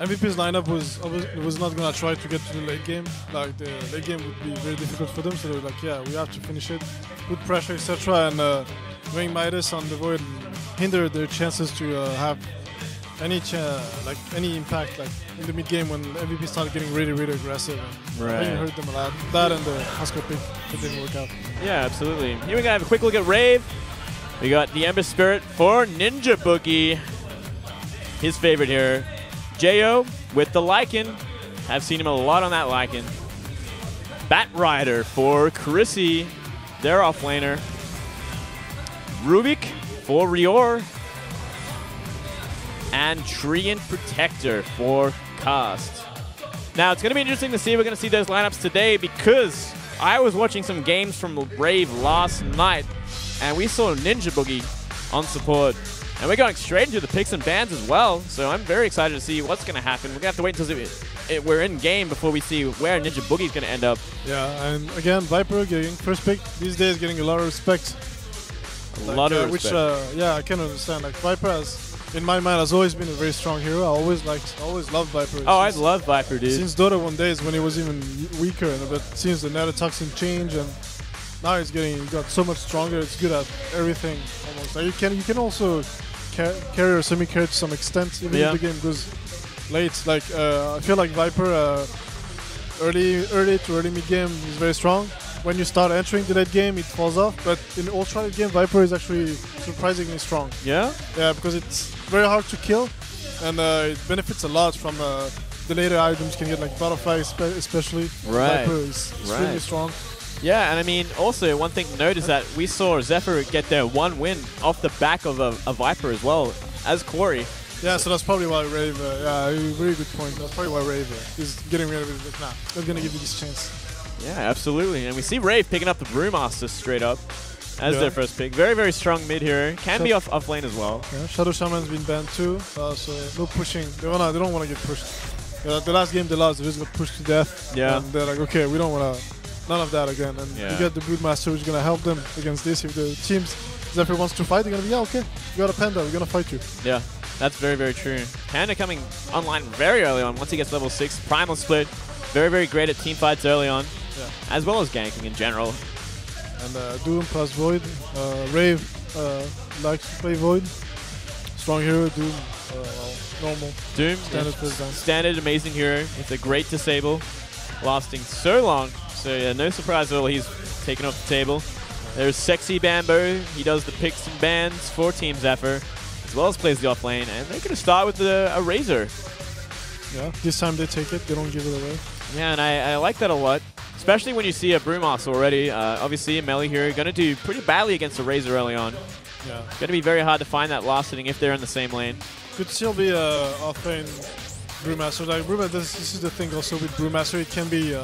MVP's lineup was not gonna try to get to the late game. Like the late game would be very difficult for them, so they were like, yeah, we have to finish it, put pressure, etc. And going Midas on the void hinder their chances to have any impact like in the mid game when MVP started getting really aggressive. And I think it hurt them a lot. That and the Husker pick that didn't work out. Yeah, absolutely. Here we have a quick look at Rave. We got the Ember Spirit for Ninja Boogie. His favorite here. Jo with the Lycan. I've seen him a lot on that Lycan. Bat Rider for Chrissy, their offlaner. Rubik for Rior. And Treant Protector for Cast. Now, it's going to be interesting to see if we're going to see those lineups today because I was watching some games from Rave last night and we saw Ninja Boogie on support. And we're going straight into the picks and bans as well, so I'm very excited to see what's going to happen. We're going to have to wait until we're in game before we see where Ninja Boogie's going to end up. Yeah, and again, Viper getting first pick these days, getting a lot of respect. A lot of respect. Which, yeah, I can understand. Like Viper has, in my mind, has always been a very strong hero. I always loved Viper. Oh, I love Viper, dude. Since DOTA1 days when he was even weaker, but since the Nanotoxin change and now he got so much stronger. It's good at everything almost. Like you can also carry or semi-carry to some extent even if the game goes late. Like I feel like Viper early to early mid game is very strong. When you start entering the late game, it falls off. But in ultra late game, Viper is actually surprisingly strong. Yeah? Yeah, because it's very hard to kill, and it benefits a lot from the later items you can get, like Butterfly especially. Right. Viper is extremely strong. Yeah, and I mean, also, one thing to note is that we saw Zephyr get their one win off the back of a Viper as well, as Quarry. Yeah, so that's probably why Rave, yeah, very good point. That's probably why Rave is getting rid of it. Like, nah, not going to give you this chance. Yeah, absolutely. And we see Rave picking up the Brewmaster straight up as their first pick. Very strong mid hero. Can be off lane as well. Yeah, Shadow Shaman's been banned too, so no pushing. They don't want to get pushed. Yeah, the last game they lost, they just got pushed to death. Yeah. And they're like, okay, we don't want to. None of that again, and you get the Broodmaster, which is going to help them against this. If the teams Zephyr wants to fight, they're going to be, okay, you got a Panda, we're going to fight you. Yeah, that's very true. Panda coming online very early on once he gets level 6. Primal split, very great at team fights early on, as well as ganking in general. And Doom plus Void. Rave likes to play Void. Strong hero, Doom, normal. Doom, standard amazing hero. It's a great disable, lasting so long. So yeah, no surprise at all he's taken off the table. There's Sexy Bamboo. He does the picks and bans for Team Zephyr, as well as plays the off lane. And they're going to start with a Razor. Yeah, this time they take it. They don't give it away. Yeah, and I like that a lot, especially when you see a Brewmaster already. Obviously, a melee hero going to do pretty badly against a Razor early on. Yeah, going to be very hard to find that last hitting if they're in the same lane. Could still be off lane Brewmaster. Like Brewmaster, this is the thing also with Brewmaster. It can be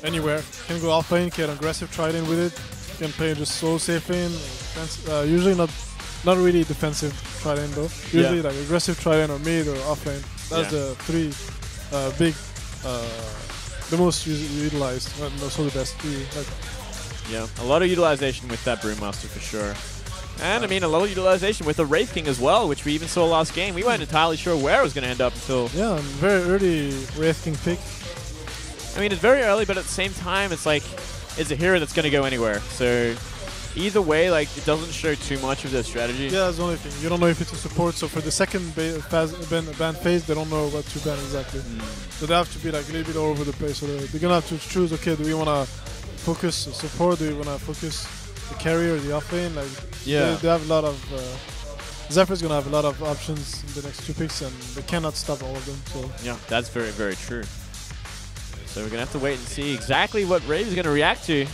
anywhere. You can go off lane, get aggressive trident with it. You can play just slow safe lane. Usually not really defensive trident though. Usually like aggressive trident or mid or off lane. That's the three big, the most utilized, and also the best. Yeah, a lot of utilization with that Brewmaster for sure. And I mean, a lot of utilization with the Rave King as well, which we even saw last game. We weren't entirely sure where it was going to end up until... Yeah, very early Rave King pick. I mean, it's very early, but at the same time, it's like, it's a hero that's going to go anywhere. So either way, like, it doesn't show too much of their strategy. Yeah, that's the only thing. You don't know if it's a support. So for the second ban phase, they don't know what to ban exactly. So they have to be like a little bit all over the place. So they're going to have to choose, okay, do we want to focus support? Do we want to focus the carrier or the off lane? Like, they have a lot of... Zephyr's going to have a lot of options in the next 2 picks, and they cannot stop all of them. So yeah, that's very true. So we're going to have to wait and see exactly what Rave is going to react to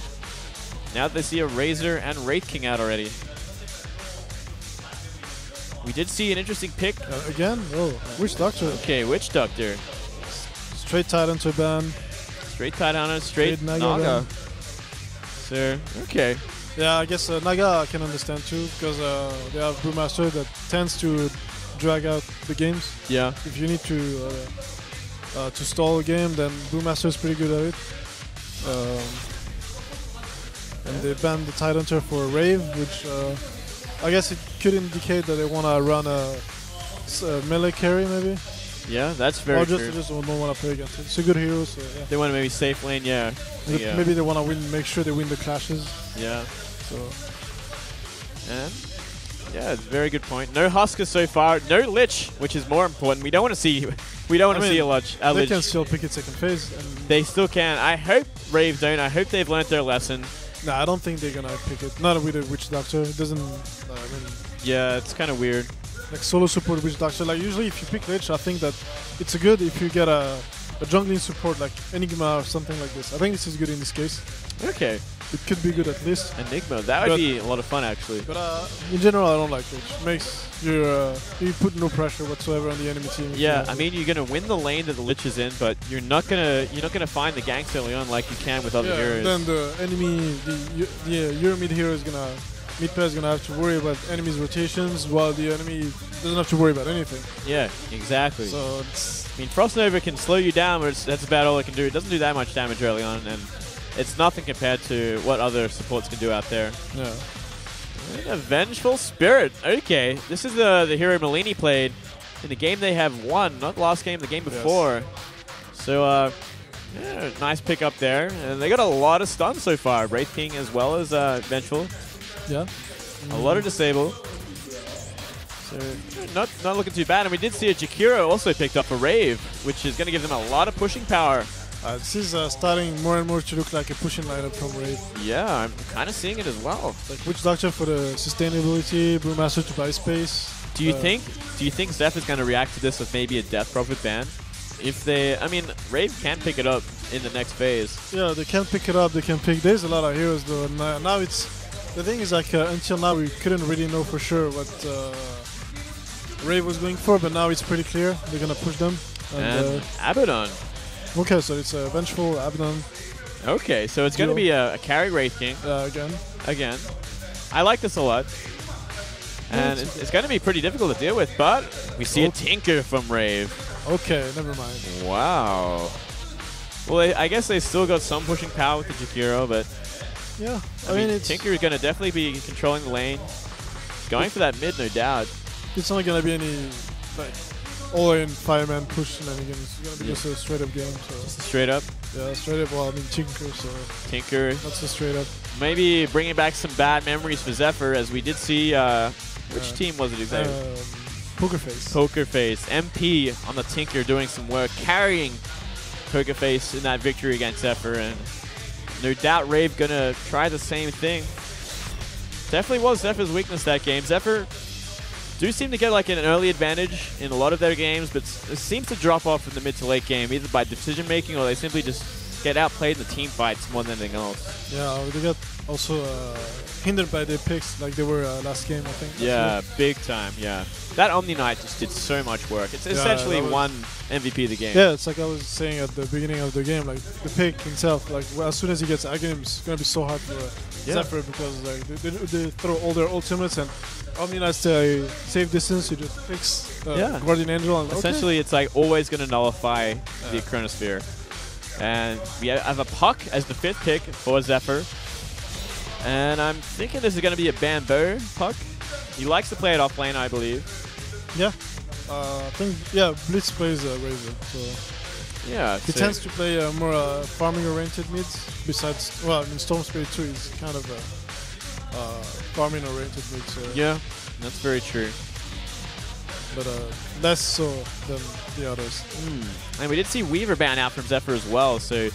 now that they see a Razor and Wraith King out already. We did see an interesting pick. Again? Oh, Witch Doctor. Okay, Witch Doctor. Straight Titan to ban. Straight Titan, straight Naga. So, okay. Yeah, I guess Naga I can understand too, because they have Brewmaster that tends to drag out the games. Yeah. If you need to stall a game, then Brewmaster is pretty good at it. And they banned the Tidehunter for Rave, which I guess it could indicate that they want to run a melee carry maybe. Yeah, that's very true. They just don't want to play against it. It's a good hero, so yeah. They want to maybe safe lane, yeah. Maybe they want to win, make sure they win the clashes. Yeah. So. And yeah, very good point. No Husker so far. No Lich, which is more important. We don't want to see. We don't want to see a Lich. They can still pick it second phase. And they still can. I hope Rave don't. I hope they've learned their lesson. No, I don't think they're gonna pick it. Not with a Witch Doctor. It doesn't. Yeah, it's kind of weird. Like solo support Witch Doctor. Like usually, if you pick Lich, I think that it's good if you get a jungling support like Enigma or something like this. I think this is good in this case. Okay. It could be good at least. Enigma, that would be a lot of fun actually. But in general, I don't like Lich. Makes you put no pressure whatsoever on the enemy team. Yeah, I mean you're gonna win the lane that the Lich is in, but you're not gonna find the ganks early on like you can with other heroes. Then the enemy, your mid hero is gonna. Mid player is gonna have to worry about enemies' rotations, while the enemy doesn't have to worry about anything. Yeah, exactly. So I mean, Frost Nova can slow you down, but that's about all it can do. It doesn't do that much damage early on, and it's nothing compared to what other supports can do out there. Yeah. And a Vengeful Spirit. Okay, this is the hero Malini played in the game they have won, not the last game, the game before. Yes. So, yeah, nice pick up there, and they got a lot of stuns so far. Wraith King as well as Vengeful. Yeah. A lot of disable. So not looking too bad. And we did see a Jakiro also picked up a Rave, which is going to give them a lot of pushing power. This is starting more and more to look like a pushing lineup from Rave. Yeah, I'm kind of seeing it as well. Like Witch Doctor for the sustainability, Brewmaster to buy space. Do you think Zephyr is going to react to this with maybe a Death Prophet ban? If they, I mean, Rave can pick it up in the next phase. Yeah, they can pick it up. They can pick. There's a lot of heroes though. Now it's. The thing is, like, until now we couldn't really know for sure what Rave was going for, but now it's pretty clear. They're gonna push them. And Abaddon. Okay, so it's a Vengeful Abaddon. Okay, so it's gonna be a carry Wraith King. Again. I like this a lot. And it's gonna be pretty difficult to deal with, but we see a Tinker from Rave. Okay, never mind. Wow. Well, I guess they still got some pushing power with the Jakiro, but... Yeah, I mean Tinker is going to definitely be controlling the lane. Going for that mid, no doubt. It's not going to be any like all-in fireman push shenanigans. It's going to be just a straight-up game. So. Just a straight-up? Yeah, straight-up. Well, I mean Tinker, so... Tinker. That's a straight-up. Maybe bringing back some bad memories for Zephyr, as we did see... which team was it exactly? Pokerface. Pokerface. MP on the Tinker doing some work, carrying Pokerface in that victory against Zephyr, and... No doubt Rave gonna try the same thing. Definitely was Zephyr's weakness that game. Zephyr do seem to get like an early advantage in a lot of their games, but it seems to drop off in the mid to late game, either by decision making or they simply just get outplayed in the team fights more than anything else. Yeah, they got also hindered by their picks like they were last game, I think. Yeah, big time, yeah. That Omni Knight just did so much work. It's essentially one MVP of the game. Yeah, it's like I was saying at the beginning of the game, like the pick himself, like as soon as he gets Aghanim, it's gonna be so hard for Zephyr because like they throw all their ultimates and Omni Knight's safe distance, you just fix Guardian Angel. And essentially, it's like always gonna nullify the Chronosphere. And we have a Puck as the 5th pick for Zephyr. And I'm thinking this is going to be a Bamboo Puck. He likes to play it off lane, I believe. Yeah. I think, Blitz plays Razor. So yeah. He tends to play more farming-oriented mids. Besides, well, I mean, Storm Spirit 2 is kind of a farming-oriented mid. So. Yeah, that's very true. But less so than the others. And we did see Weaver ban out from Zephyr as well, so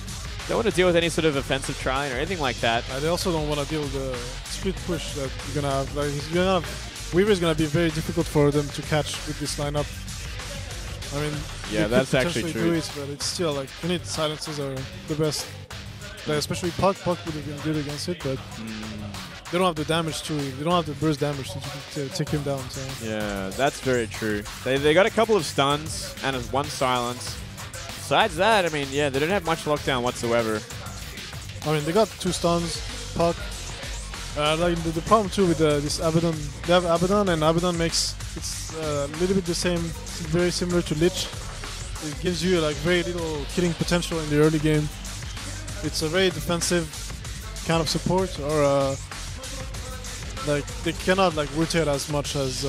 don't want to deal with any sort of offensive trying or anything like that. They also don't want to deal with the split push that you're gonna have. Like Weaver's gonna be very difficult for them to catch with this lineup. I mean, yeah, that's actually true. Do it, but it's still like Infinite Silences are the best. Like, especially Puck would have been good against it, but they don't have the damage they don't have the burst damage to take him down. So. Yeah, that's very true. They got a couple of stuns and one silence. Besides that, I mean, yeah, they don't have much lockdown whatsoever. I mean, they got 2 stuns, Puck. Like the problem too with this Abaddon, they have Abaddon, and Abaddon makes it's a little bit the same, very similar to Lich. It gives you like very little killing potential in the early game. It's a very defensive kind of support, or like they cannot like rotate as much as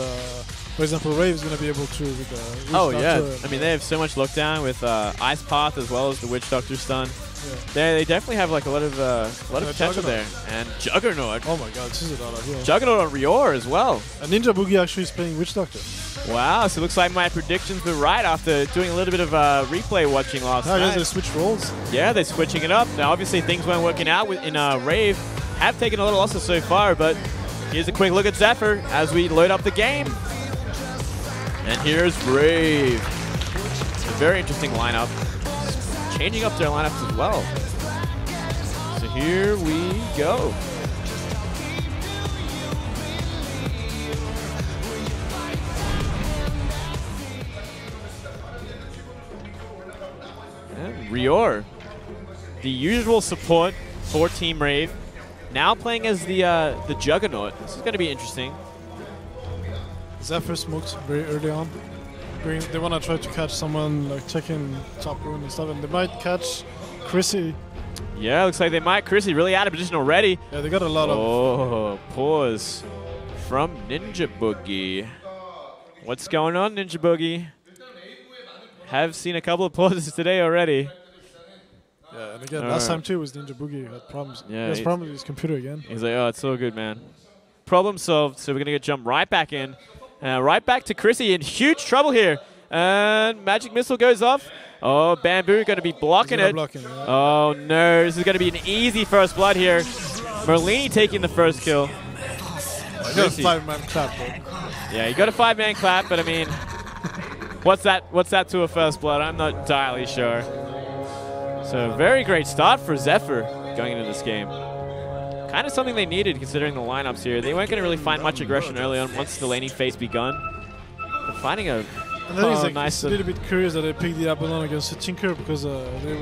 For example, Rave is going to be able to with the Witch Oh, Doctor. yeah. I mean, they have so much lockdown with Ice Path as well as the Witch Doctor stun. Yeah. They definitely have like a lot of potential Juggernaut. there. And Juggernaut. Oh my god, this is a lot of here. Juggernaut on Rior as well. And Ninja Boogie actually is playing Witch Doctor. Wow, so it looks like my predictions were right after doing a little bit of replay watching last I night. guess they switch roles. Yeah, they're switching it up. Now, obviously, things weren't working out in Rave. Have taken a lot of losses so far, but here's a quick look at Zephyr as we load up the game. And here's Rave. A very interesting lineup. Changing up their lineups as well. So here we go. And Rior, the usual support for Team Rave, now playing as the Juggernaut. This is going to be interesting. Zephyr smoked very early on. They want to try to catch someone, like checking top rune and stuff, and they might catch Chrissy. Yeah, looks like they might. Chrissy really out of position already. Yeah, they got a lot of... Oh, pause from Ninja Boogie. What's going on, Ninja Boogie? Have seen a couple of pauses today already. Yeah, and again, last time too was Ninja Boogie who had problems. Yeah, he has problems with his computer again. He's like, oh, it's all good, man. Problem solved, so we're going to jump right back in. Right back to Chrissy in huge trouble here. And Magic Missile goes off. Oh, Bamboo going to be blocking it. Yeah. Oh, no. This is going to be an easy first blood here. Merlini taking the first kill. He got a 5-man clap, though. Yeah, he got a 5-man clap, but I mean, what's that to a first blood? I'm not entirely sure. So, very great start for Zephyr going into this game. Kind of something they needed considering the lineups here. They weren't going to really find much aggression early on once the laning phase begun. But finding a nice. A little bit curious that they picked the Abaddon against the Tinker because they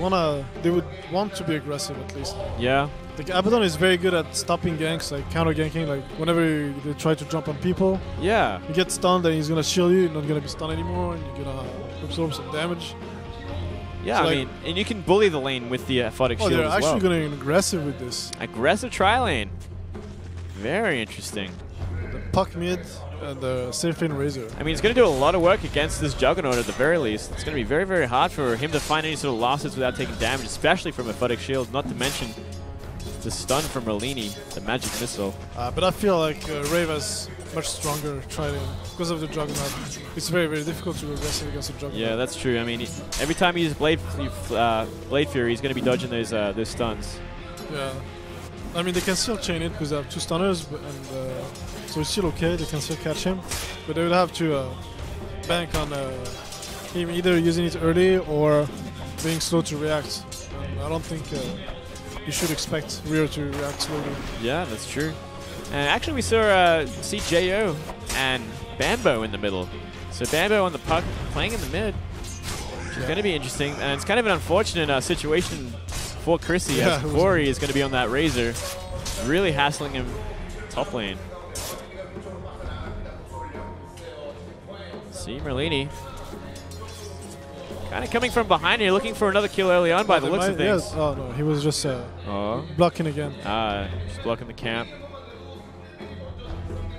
would want to be aggressive at least. Yeah. The Abaddon is very good at stopping ganks, like counter ganking. Like whenever they try to jump on people, yeah, you get stunned, and he's gonna shield you. You're not gonna be stunned anymore, and you're gonna absorb some damage. Yeah, so I mean, and you can bully the lane with the Aphotic Shield they're as well. actually going aggressive with this. Aggressive tri-lane. Very interesting. The puck mid and the safe lane Razor. I mean, it's going to do a lot of work against this Juggernaut at the very least. It's going to be very, very hard for him to find any sort of losses without taking damage, especially from Aphotic Shield, not to mention the stun from Merlini, the Magic Missile. But I feel like Rave has much stronger tri-lane because of the Juggernaut. It's very, very difficult to go aggressive against a Juggernaut. Yeah, that's true. I mean, every time he uses Blade Fury, he's going to be dodging those stuns. Yeah. I mean, they can still chain it because they have 2 stunners, so it's still okay. They can still catch him. But they would have to bank on him either using it early or being slow to react. And I don't think you should expect Rio to react slowly. Yeah, that's true. And actually, we saw CJO and Bambo in the middle. So Bambo on the puck, playing in the mid. Which is going to be interesting. And it's kind of an unfortunate situation for Chrissy, as Corey is going to be on that Razor, really hassling him top lane. See Merlini. Kind of coming from behind here, looking for another kill early on by the looks of things. Yes. Oh, no, he was just blocking again. Just blocking the camp.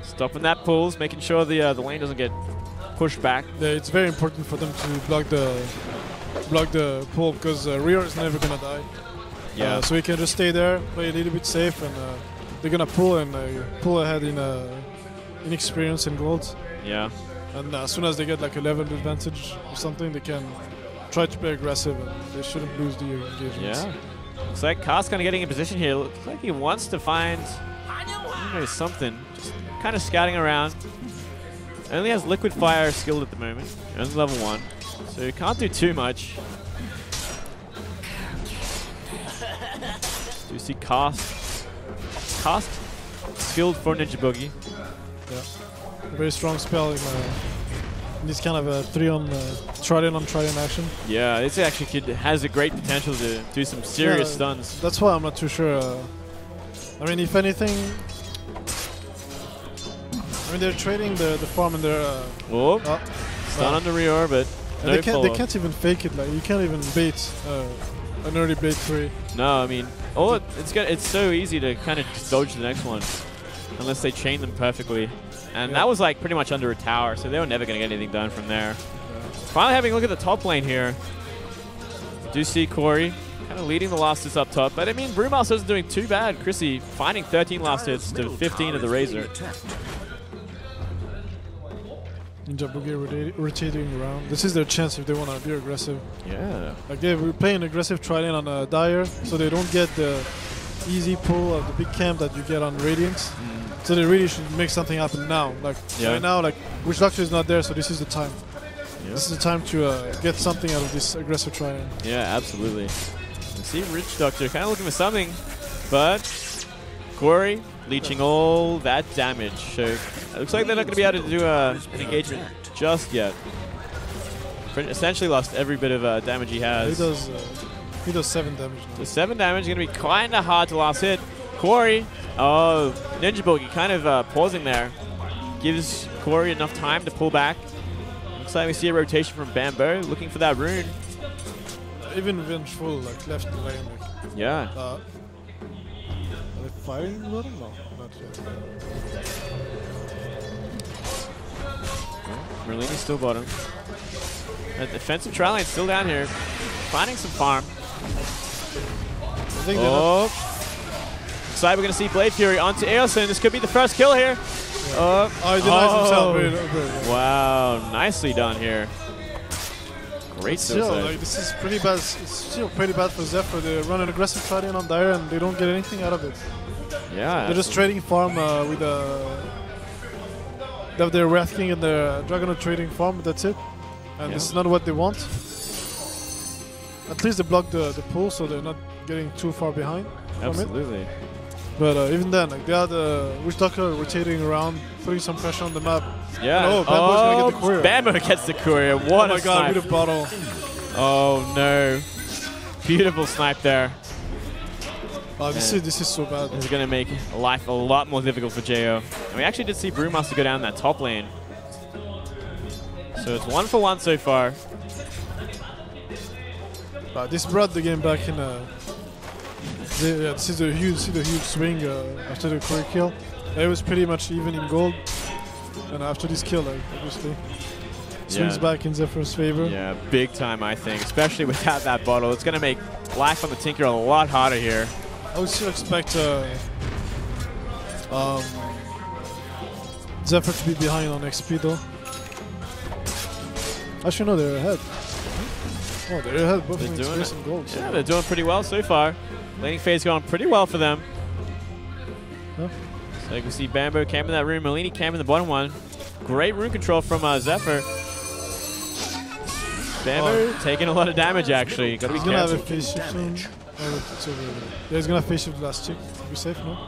Stopping that pulls, making sure the lane doesn't get pushed back. Yeah, it's very important for them to block the pull because Rio is never gonna die. Yeah. So he can just stay there, play a little bit safe, and they're gonna pull and pull ahead in experience and gold. Yeah. And as soon as they get like a level advantage or something, they can try to play aggressive and they shouldn't lose the engagement. Yeah. Looks like Kaz kind of getting in position here. Looks like he wants to find something. Just kind of scouting around. Only has Liquid Fire skilled at the moment. Only level 1. So he can't do too much. Do you see Cast? Cast skilled for Ninja Boogie. Yeah. A very strong spell in this kind of a 3-on try-in action. Yeah, this actually has a great potential to do some serious stuns. That's why I'm not too sure. I mean, if anything, they're trading the farm and they're stun on the Rior, but no they can't even fake it. Like you can't even bait an early Blade 3. No, I mean, it's so easy to kind of just dodge the next one, unless they chain them perfectly. And that was like pretty much under a tower, so they were never going to get anything done from there. Finally having a look at the top lane here. Do see Corey kind of leading the last hits up top. But I mean, Brewmaster isn't doing too bad. Chrissy finding 13 last hits to 15 of the Razor. Ninja Boogie rotating around. This is their chance if they want to be aggressive. Yeah. Like they were playing aggressive try-in on a Dire, so they don't get the easy pull of the big camp that you get on Radiance. So they really should make something happen now. Like right now, like Witch Doctor is not there, so this is the time. This is the time to get something out of this aggressive try-in. Yeah, absolutely. You see Witch Doctor kind of looking for something, but Corey leeching all that damage. So it looks like they're not going to be able to do an engagement just yet. Essentially lost every bit of damage he has. He does 7 damage now. So 7 damage, going to be kind of hard to last hit. Corey, Ninja Boogie kind of pausing there. Gives Corey enough time to pull back. Looks like we see a rotation from Bamboo, looking for that rune. Even Vengeful, like left the lane. Like, yeah. Are they firing the bottom? No, not yet. Merlini's still bottom. The defensive tri lane still down here, finding some farm. Looks like we're going to see Blade Fury onto Ailson. This could be the first kill here. Yeah. He denies himself. Wow, nicely done here. Great still, like, this is pretty bad. It's still pretty bad for Zephyr. They run an aggressive try-in on Dire and they don't get anything out of it. Yeah. They're just trading farm with their Wrath King and their Dragonaut trading farm, but that's it. And this is not what they want. At least they block the pull, so they're not getting too far behind. Absolutely. But even then, like, they had Witch Doctor rotating around, putting some pressure on the map. Yeah. And Bambo's gonna get the courier. Bambo gets the courier. What a god, with a bottle. Oh no. Beautiful snipe there. This is so bad. This is going to make life a lot more difficult for JO. And we actually did see Brewmaster go down that top lane. So it's 1 for 1 so far. This brought the game back in. This is a huge swing after the Corey kill. It was pretty much even in gold. And after this kill, like, obviously, swings back in Zephyr's favor. Yeah, big time, I think. Especially without that bottle. It's going to make life on the Tinker a lot harder here. I would still expect Zephyr to be behind on XP though. Actually, no, they're ahead. Oh, they're ahead both in space and gold. Yeah, they're doing pretty well so far. Laning phase going pretty well for them. Huh? So you can see Bamboo camping that rune, Merlini camping the bottom one. Great rune control from Zephyr. Bamboo taking a lot of damage actually. Gotta be careful. He's gonna have a face shift soon. It's over. Yeah, he's gonna face shift the last tick. Be safe, no?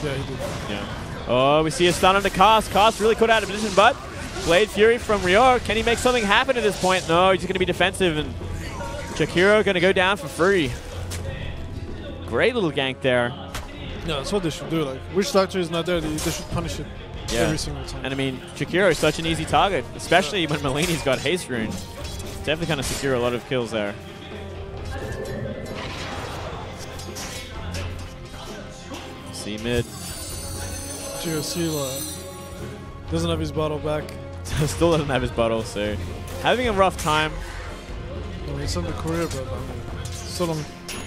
Yeah, he did. Yeah. Oh, we see a stun on the Cast. Cast really caught out of position, but Blade Fury from Ryor. Can he make something happen at this point? No, he's gonna be defensive, and Chikiro gonna go down for free. Great little gank there. Yeah, that's what they should do. Like, Witch Doctor is not there, they should punish it every single time. And I mean, Chikiro is such an easy target, especially when Merlini's got haste rune. Definitely kind of secure a lot of kills there. See mid. Chikiro doesn't have his bottle back. Still doesn't have his bottle, so having a rough time. Well, it's on the career, but I mean, so long,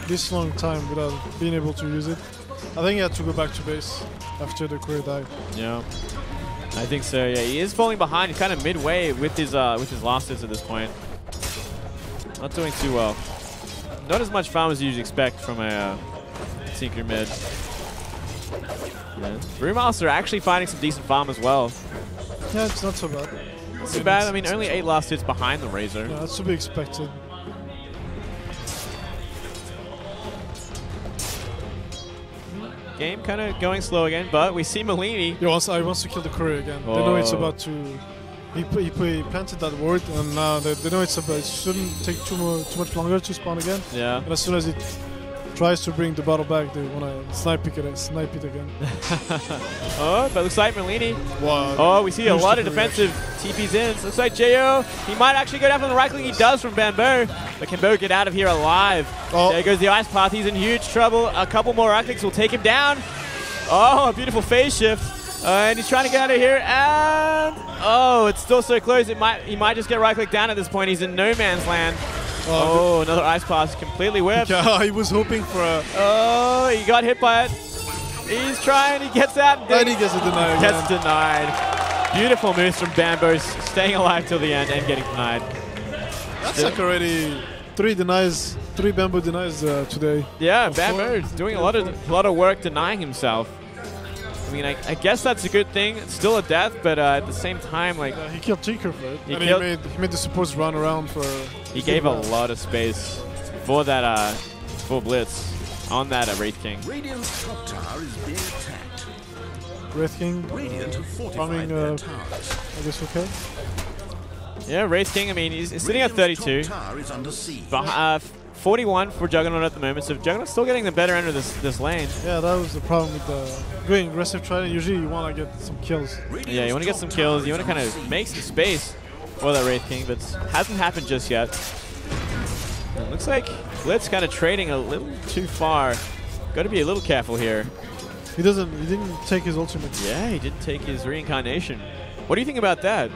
this long time without being able to use it. I think he had to go back to base after the career died. Yeah, I think so. Yeah, he is falling behind. He's kind of midway with his last hits at this point. Not doing too well. Not as much farm as you usually expect from a Tinker mid. Yeah. Brewmaster actually finding some decent farm as well. Yeah, it's not so bad. Not so bad. I mean, only 8 last hits behind the Razor. Yeah, that's to be expected. Game kind of going slow again, but we see Merlini. He wants to kill the courier again. They know it's about to. He planted that ward, and now they know it's about. It shouldn't take too much longer to spawn again. Yeah. And as soon as it tries to bring the bottle back, they want to snipe it again. Oh, but looks like Merlini. Wow. Oh, we see a lot of defensive TPs in. So looks like JO. He might actually go down from the right click. He does from Bamboo. But can Bo get out of here alive? Oh. There goes the Ice Path. He's in huge trouble. A couple more right clicks will take him down. Oh, a beautiful phase shift. And he's trying to get out of here, and oh, it's still so close. He might just get right-click down at this point. He's in no man's land. Oh, another ice pass, completely whipped. Yeah, he was hoping for a... Oh, he got hit by it. He's trying, he gets out. And he gets it denied. Gets denied. Beautiful moves from Bamboo, staying alive till the end and getting denied. That's like already 3 Bamboo denies today. Yeah, Bamboo's doing a lot of work denying himself. I mean, I guess that's a good thing. It's still a death, but at the same time, like... he killed Tinker for it. He made the supports run around for... He gave a lot of space for that for Blitz on that Wraith King. Radiant's top tower is being attacked. Wraith King farming, I guess okay. Yeah, Wraith King, I mean, he's sitting at 32. Tower is under siege. 41 for Juggernaut at the moment, so Juggernaut's still getting the better end of this lane. Yeah, that was the problem with going aggressive trident. Usually you want to get some kills. Yeah, you want to get some kills. You want to kind of make some space for that Wraith King, but hasn't happened just yet. It looks like Blitz kind of trading a little too far. Got to be a little careful here. He didn't take his ultimate. Yeah, he didn't take his reincarnation. What do you think about that?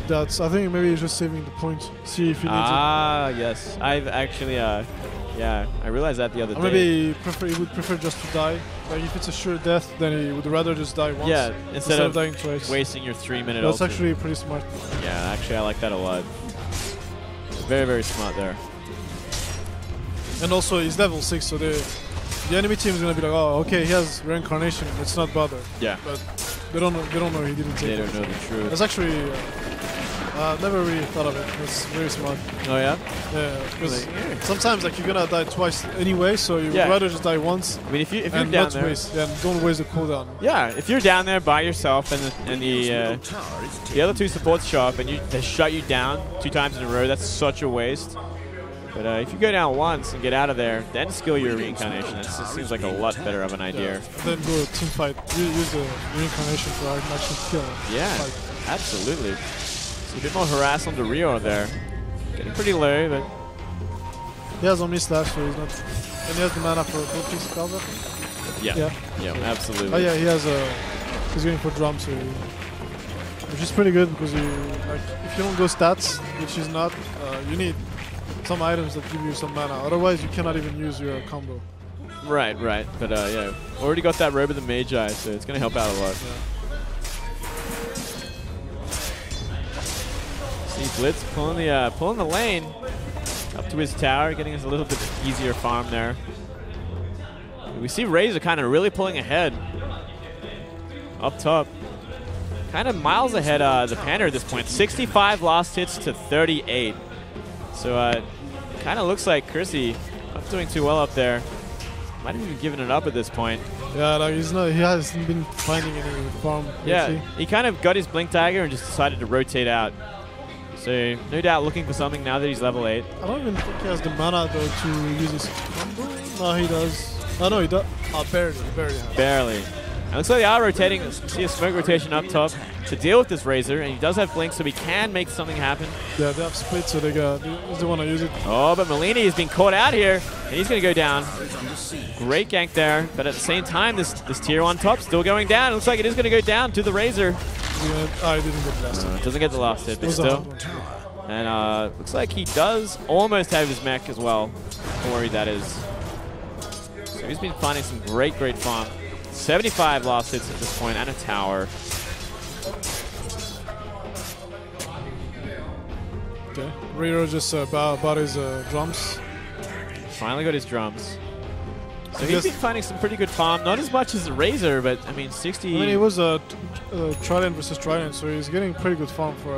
I think maybe he's just saving the point. See if he needs it. Ah, yes. I've actually, yeah, I realized that the other day. Maybe he would prefer just to die. Like if it's a sure death, then he would rather just die once. Yeah, instead of dying twice. wasting your 3-minute That's ulti. actually pretty smart. Yeah, actually I like that a lot. Very, very smart there. And also he's level 6, so the enemy team is gonna be like, oh, okay, he has reincarnation. Let's not bother. Yeah. But they don't know he didn't take it. They don't know the truth. That's actually. Never really thought of it. It's very smart. Oh yeah? Yeah, because sometimes like you're gonna die twice anyway, so you'd rather just die once. I mean, if you're and down there, don't waste the cooldown. Yeah, if you're down there by yourself and the other 2 supports show up and they shut you down 2 times in a row, that's such a waste. But if you go down once and get out of there, then skill your reincarnation. That just seems like a lot better of an idea. And then go team fight. Use the reincarnation for an actual kill. Yeah, absolutely. So a bit more harass on the Rio there. Getting pretty low, but... He has only slash, so he's not... And he has the mana for full piece cover. Yeah, absolutely. Oh yeah, he has he's going for drum, so... Which is pretty good, because if you don't go stats, which is not, you need some items that give you some mana. Otherwise, you cannot even use your combo. Right. But yeah, already got that Robe of the Magi, so it's going to help out a lot. Yeah. Blitz pulling the lane up to his tower, getting us a little bit easier farm there. We see Razor kind of really pulling ahead up top. Kind of miles ahead the Panda at this point. 65 last hits to 38. So kind of looks like Chrissy not doing too well up there. Might have even given it up at this point. Yeah, like he hasn't been finding any farm. Yeah, he kind of got his Blink Dagger and just decided to rotate out. So, no doubt looking for something now that he's level 8. I don't even think he has the mana, though, to use his combo. No, he does. Oh, no, he does. Oh, barely. Barely. And looks like they are rotating. See a smoke rotation up top to deal with this Razor, and he does have Blink, so he can make something happen. Yeah, they have split, so they want to use it. Oh, but Malini has been caught out here, and he's going to go down. Great gank there, but at the same time, this tier 1 top still going down. It looks like it is going to go down to the Razor. Yeah, I didn't get the last hit. Doesn't get the last hit, but still. And looks like he does almost have his mech as well. Don't worry, that is. So he's been finding some great farm. 75 last hits at this point, and a tower. Okay, Riro just bought his drums. Finally got his drums. So he's been finding some pretty good farm. Not as much as the Razor, but I mean 60. I mean, it was a Trident versus Trident, so he's getting pretty good farm for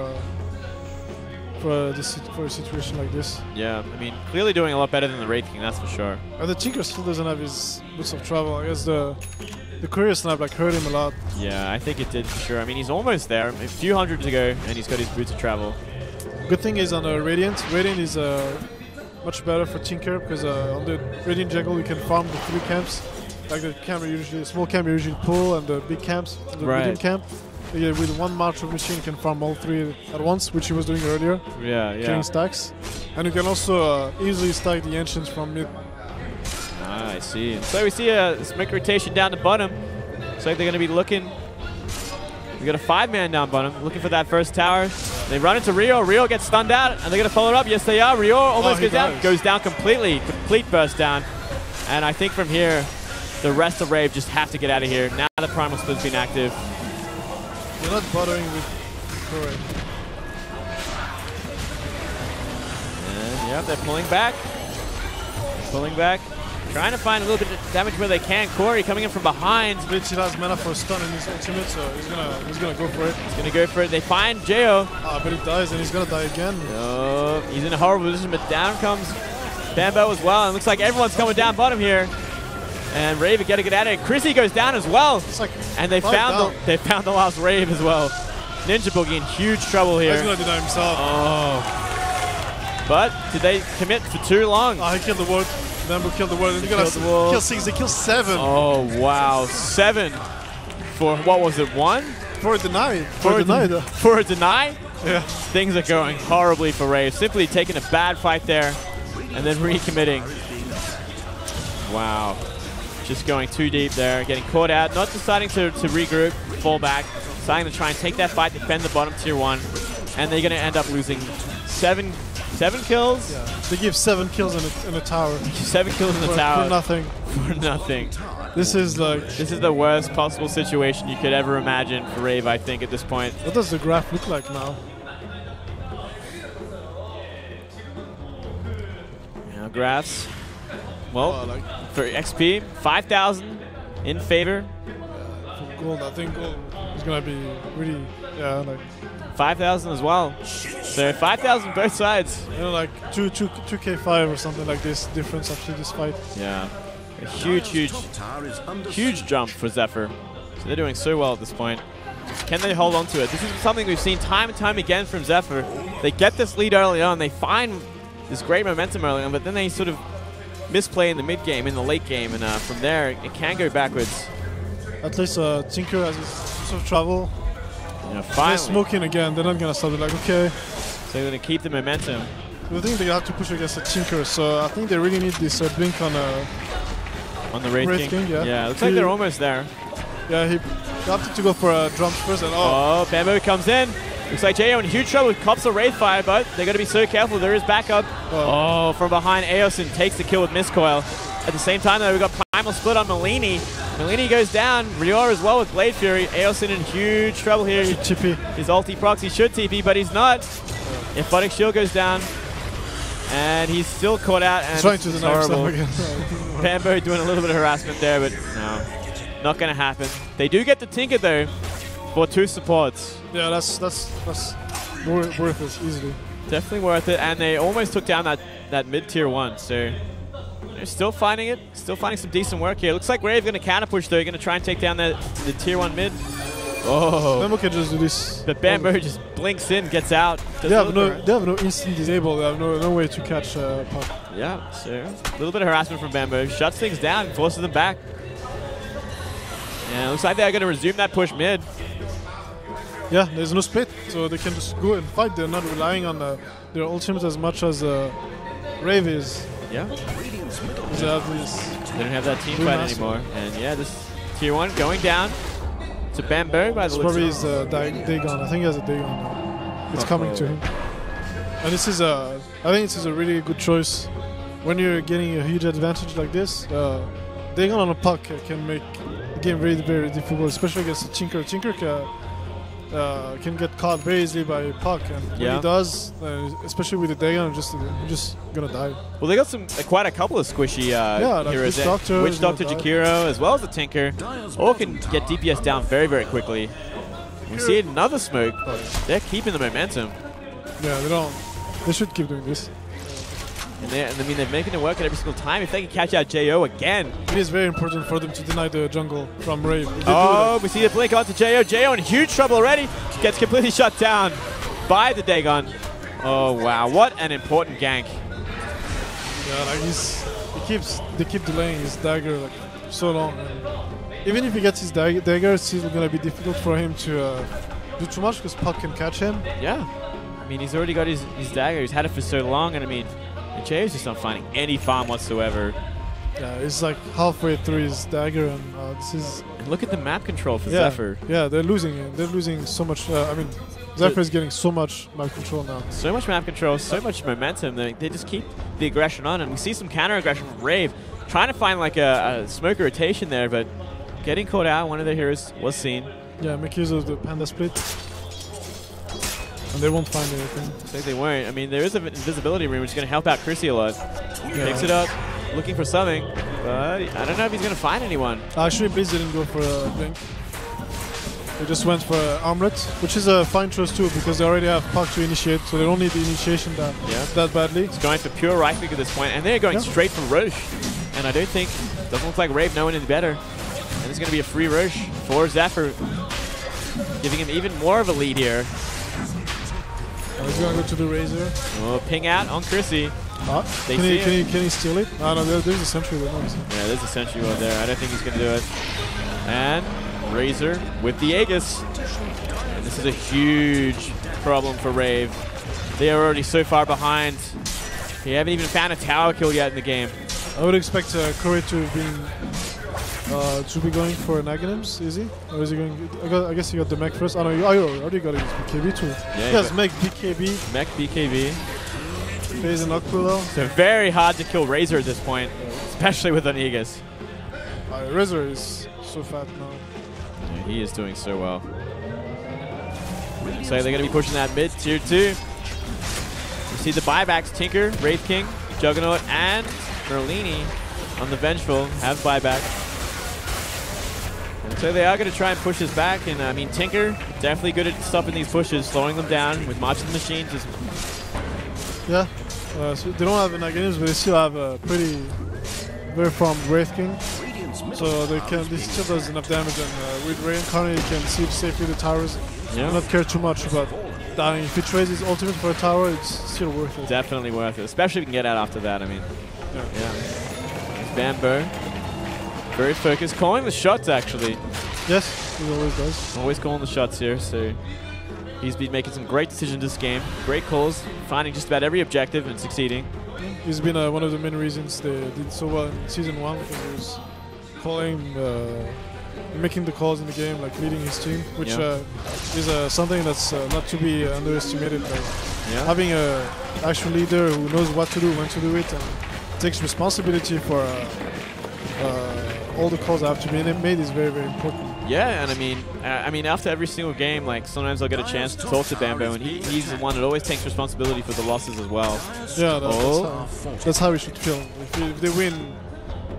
a situation like this. Yeah, I mean, clearly doing a lot better than the Wraith King, that's for sure. And the Tinker still doesn't have his boots of travel. I guess the Courier Snap hurt him a lot. Yeah, I think it did for sure. I mean, he's almost there. A few hundred to go, and he's got his boots of travel. Good thing is on Radiant. Radiant is much better for Tinker, because on the Radiant jungle you can farm the 3 camps. Like the small camp you usually pull, and the big camps, the Radiant camp. Yeah, with one march of machine you can farm all 3 at once, which he was doing earlier. Yeah. Getting stacks. And you can also easily stack the Ancients from mid. Ah, I see. So we see a smoke rotation down the bottom. Looks like they're going to be looking We got a 5-man down bottom, looking for that first tower. They run into Rio. Rio gets stunned out, and they're going to follow it up. Yes, they are. Rio almost goes down completely. Complete burst down. And I think from here, the rest of Rave just have to get out of here. Now the Primal Split's been active. You're not bothering with Corey. And yeah, they're pulling back. Pulling back. Trying to find a little bit of damage where they can. Corey coming in from behind. Blitz has mana for a stun in his ultimate, so he's gonna go for it. He's gonna go for it. They find Jo. But he dies, and he's gonna die again. Oh, he's in a horrible position, but down comes Bambo as well. And it looks like everyone's coming down bottom here. And Rave got to get out of it. Chrissy goes down as well. It's like and they found the last Rave as well. Ninja Boogie in huge trouble here. He's gonna deny himself. Oh. But did they commit for too long? Oh, he killed the ward. Bamboo killed the ward. And they're gonna kill 6. They kill 7. Oh wow, 7 for what was it? 1? For a deny. For a deny? Yeah. Things are going horribly for Rave. Simply taking a bad fight there and then recommitting. Wow. Just going too deep there, getting caught out, not deciding to regroup, fall back, deciding to try and take that fight, defend the bottom tier 1, and they're going to end up losing 7 kills? Yeah. They give 7 kills in a tower. 7 kills in the tower. For nothing. For nothing. This is the worst possible situation you could ever imagine for Rave, I think, at this point. What does the graph look like now? Now graphs. Well, for XP, 5,000 in favor. For gold, I think gold is going to be really, 5,000 as well. So 5,000 both sides. You know, like 2K5 or something like this difference after this fight. Yeah. A huge jump for Zephyr. So they're doing so well at this point. Can they hold on to it? This is something we've seen time and time again from Zephyr. They get this lead early on. They find this great momentum early on, but then they sort of misplay in the mid game, in the late game, and from there it can go backwards. At least Tinker has some trouble. Yeah, finally. They're smoking again. They're not gonna stop it. Like, okay. So they're gonna keep the momentum. I think they have to push against the Tinker, so I think they really need this blink on the Wraith King. Yeah, looks like they're almost there. Yeah, he opted to go for drums first, and oh, Bamboo comes in. Looks like Jo in huge trouble with cops of Wraith Fire, but they got to be so careful. There is backup. Oh, from behind, Aosin takes the kill with Miscoil. At the same time, though, we've got Primal Split on Malini. Malini goes down. Rior as well with Blade Fury. Aosin in huge trouble here. TP. His ulti procs, he should TP, but he's not. Emphatic Shield goes down. And he's still caught out. And trying to deny himself again. Bamboo doing a little bit of harassment there, but no, not going to happen. They do get the Tinker, though, for 2 supports. Yeah, that's worth it easily. Definitely worth it, and they almost took down that mid-tier 1, so they're still finding it, still finding some decent work here. Looks like Rave going to counter push though, going to try and take down the tier 1 mid. Oh, Bamboo can just do this. But Bamboo just blinks in, gets out. They have no instant disable. They have no way to catch Puck. Yeah, so a little bit of harassment from Bamboo, shuts things down, forces them back. Yeah, looks like they're going to resume that push mid. Yeah, there's no split, so they can just go and fight. They're not relying on their ultimate as much as Rave is. Yeah. They don't have that team fight anymore. And yeah, this tier 1 going down to Bamboo by the looks. Probably his Dagon. I think he has a Dagon now. It's coming to him. And this is I think this is a really good choice when you're getting a huge advantage like this. Dagon on a Puck can make the game very, very difficult, especially against a Tinker. Tinker can get caught very easily by Puck, and when he does, especially with the Dagon, you're just gonna die. Well, they got quite a couple of squishy heroes. Witch Doctor Jakiro, as well as the Tinker, all can get DPS down very, very quickly. We see another smoke. They're keeping the momentum. Yeah, they don't. They should keep doing this. And I mean, they're making it work at every single time. If they can catch out Jo again. It is very important for them to deny the jungle from Rave. Oh, we see the blink onto Jo. Jo in huge trouble already. Gets completely shut down by the Dagon. Oh, wow. What an important gank. Yeah, like they keep delaying his dagger like so long. And even if he gets his dagger, it's still going to be difficult for him to do too much because Puck can catch him. Yeah. I mean, he's already got his dagger. He's had it for so long, and I mean, Jo's just not finding any farm whatsoever. Yeah, he's like halfway through his dagger, and this is. And look at the map control for Yeah, Zephyr. yeah, they're losing it. They're losing so much. I mean, Zephyr is getting so much map control now. So much map control, so much momentum. They just keep the aggression on, and we see some counter aggression from Rave, trying to find like a smoke rotation there, but getting caught out. One of their heroes was seen. Yeah, make use of the panda split. And they won't find anything. I think they won't. I mean, there is an invisibility room which is going to help out Chrissy a lot. Yeah. Picks it up, looking for something, but I don't know if he's going to find anyone. Actually, Blitz didn't go for a blink. They just went for an armlet, which is a fine choice too, because they already have puck to initiate, so they don't need the initiation that badly. It's going for pure right click at this point, and they're going straight for Roche. And I don't think, doesn't look like Rave knowing any better. And it's going to be a free Roche for Zephyr, giving him even more of a lead here. He's going to go to the Razor. Oh, ping out on Chrissy. Can he steal it? Oh, no, there's a sentry there. Yeah, there's a sentry over there. I don't think he's going to do it. And Razor with the Aegis. And this is a huge problem for Rave. They are already so far behind. They haven't even found a tower kill yet in the game. I would expect Corey to be going for Naganims, is he? Or is he going... I guess he got the mech first. Oh no, you already got his BKB too. Yeah, yes, mech BKB. Mech BKB. Phase and Aquila. So very hard to kill Razor at this point, especially with an Aegis. Razor is so fat now. Yeah, he is doing so well. So they're going to be pushing that mid tier 2. You see the buybacks, Tinker, Wraith King, Juggernaut, and Merlini on the Vengeful have buyback. And so they are going to try and push this back, and I mean Tinker definitely good at stopping these pushes, slowing them down with March of the Machine. Just yeah, so they don't have Naganims, but they still have a pretty very farmed Wraith King. So this still does enough damage, and with Reincarnate you can siege safely the towers. Yeah. Not care too much about dying. If he trades his ultimate for a tower, it's still worth it. Definitely worth it, especially if you can get out after that. I mean, yeah. Bambo, very focused, calling the shots actually. Yes, he always does. Always calling the shots here. So he's been making some great decisions this game. Great calls, finding just about every objective and succeeding. He's been one of the main reasons they did so well in Season 1, because he was calling, making the calls in the game, like leading his team, which is something that's not to be underestimated. Having an actual leader who knows what to do, when to do it, and takes responsibility for all the calls that have to be made is very, very important. Yeah, and I mean, after every single game, like sometimes I'll get a chance to talk to Bambo, and he's the one that always takes responsibility for the losses as well. Yeah, that's how we should feel. If they win,